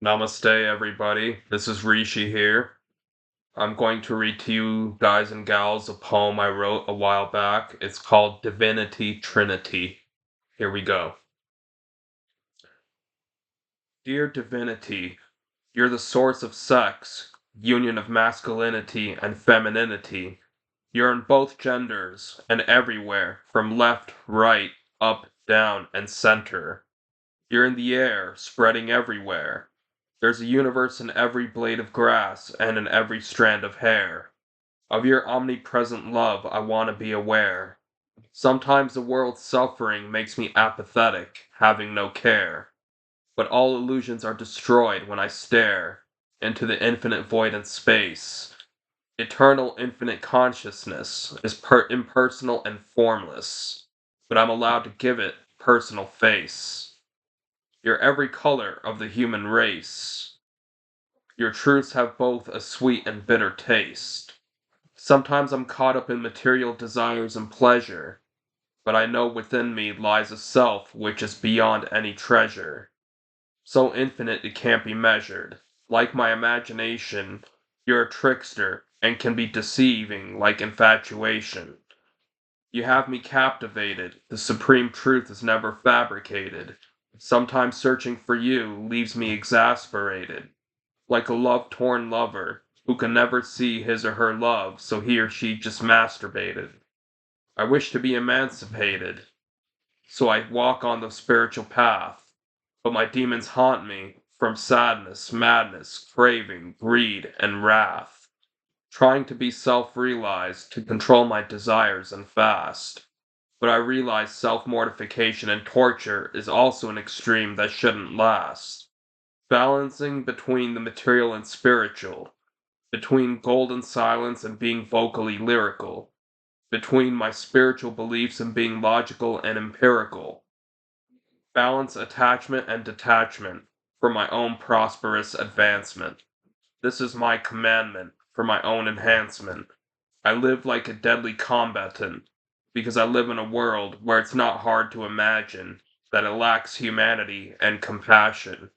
Namaste, everybody. This is Rishi here. I'm going to read to you guys and gals a poem I wrote a while back. It's called Divinity, Trinity. Here we go. Dear Divinity, you're the source of sex, union of masculinity and femininity. You're in both genders and everywhere, from left, right, up, down, and center. You're in the air, spreading everywhere. There's a universe in every blade of grass and in every strand of hair. Of your omnipresent love, I want to be aware. Sometimes the world's suffering makes me apathetic, having no care. But all illusions are destroyed when I stare into the infinite void and space. Eternal, infinite consciousness is impersonal and formless, but I'm allowed to give it personal face. You're every color of the human race. Your truths have both a sweet and bitter taste. Sometimes I'm caught up in material desires and pleasure, but I know within me lies a self which is beyond any treasure. So infinite it can't be measured. Like my imagination, you're a trickster and can be deceiving like infatuation. You have me captivated. The supreme truth is never fabricated. Sometimes searching for you leaves me exasperated, like a love-torn lover who can never see his or her love, so he or she just masturbated. I wish to be emancipated, so I walk on the spiritual path, but my demons haunt me from sadness, madness, craving, greed, and wrath, trying to be self-realized, to control my desires and fast. But I realize self-mortification and torture is also an extreme that shouldn't last. Balancing between the material and spiritual, between golden silence and being vocally lyrical, between my spiritual beliefs and being logical and empirical. Balance attachment and detachment for my own prosperous advancement. This is my commandment for my own enhancement. I live like a deadly combatant because I live in a world where it's not hard to imagine that it lacks humanity and compassion.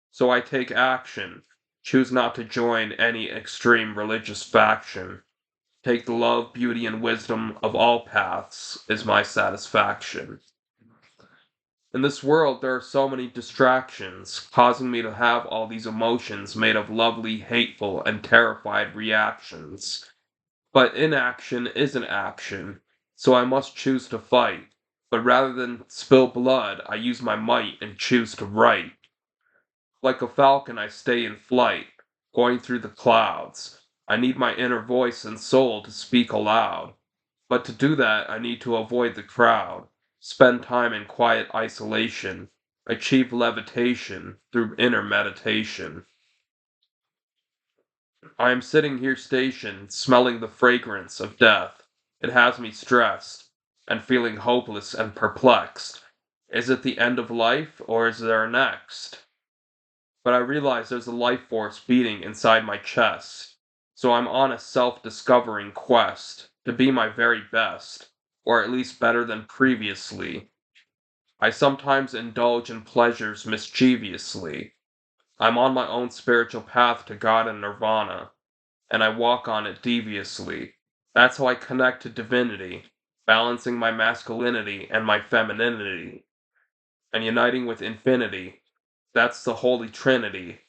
So I take action, choose not to join any extreme religious faction. Take the love, beauty, and wisdom of all paths is my satisfaction. In this world, there are so many distractions, causing me to have all these emotions made of lovely, hateful, and terrified reactions. But inaction isn't action, so I must choose to fight. But rather than spill blood, I use my might and choose to write. Like a falcon, I stay in flight, going through the clouds. I need my inner voice and soul to speak aloud. But to do that, I need to avoid the crowd, spend time in quiet isolation, achieve levitation through inner meditation. I am sitting here stationed, smelling the fragrance of death. It has me stressed, and feeling hopeless and perplexed. Is it the end of life, or is there a next? But I realize there's a life force beating inside my chest, so I'm on a self-discovering quest to be my very best, or at least better than previously. I sometimes indulge in pleasures mischievously. I'm on my own spiritual path to God and Nirvana, and I walk on it deviously. That's how I connect to divinity, balancing my masculinity and my femininity, and uniting with infinity. That's the Holy Trinity.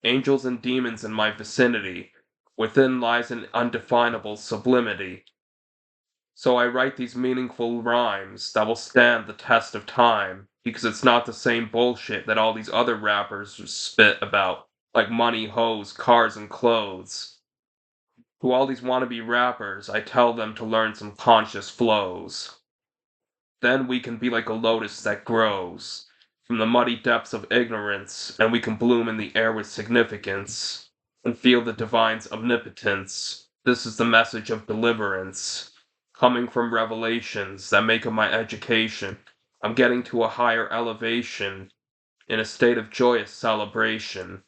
Angels and demons in my vicinity. Within lies an undefinable sublimity. So I write these meaningful rhymes that will stand the test of time, because it's not the same bullshit that all these other rappers spit about, like money, hoes, cars, and clothes. To all these wannabe rappers, I tell them to learn some conscious flows. Then we can be like a lotus that grows from the muddy depths of ignorance, and we can bloom in the air with significance and feel the divine's omnipotence. This is the message of deliverance, coming from revelations that make of my education. I'm getting to a higher elevation in a state of joyous celebration.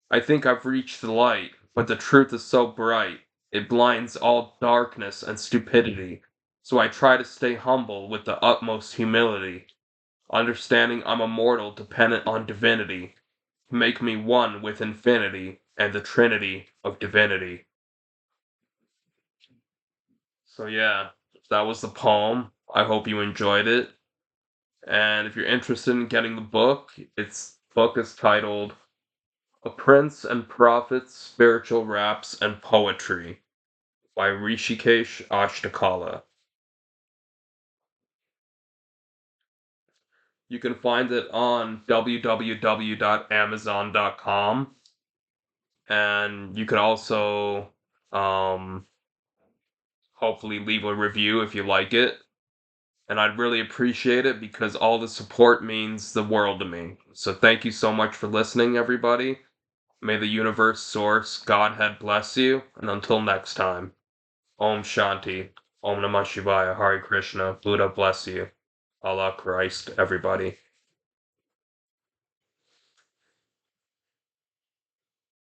I think I've reached the light, but the truth is so bright, it blinds all darkness and stupidity. So I try to stay humble with the utmost humility, understanding I'm a mortal dependent on divinity, Make me one with infinity and the Trinity of Divinity. So yeah, that was the poem. I hope you enjoyed it. And if you're interested in getting the book, its book is titled A Prince and Prophet's Spiritual Raps and Poetry by Rishikesh Ashtakala. You can find it on www.amazon.com, and you could also um, hopefully leave a review if you like it. And I'd really appreciate it because all the support means the world to me. So thank you so much for listening, everybody. May the universe, source, Godhead bless you, and until next time, Om Shanti, Om Namah Shivaya, Hare Krishna, Buddha bless you, Allah Christ, everybody.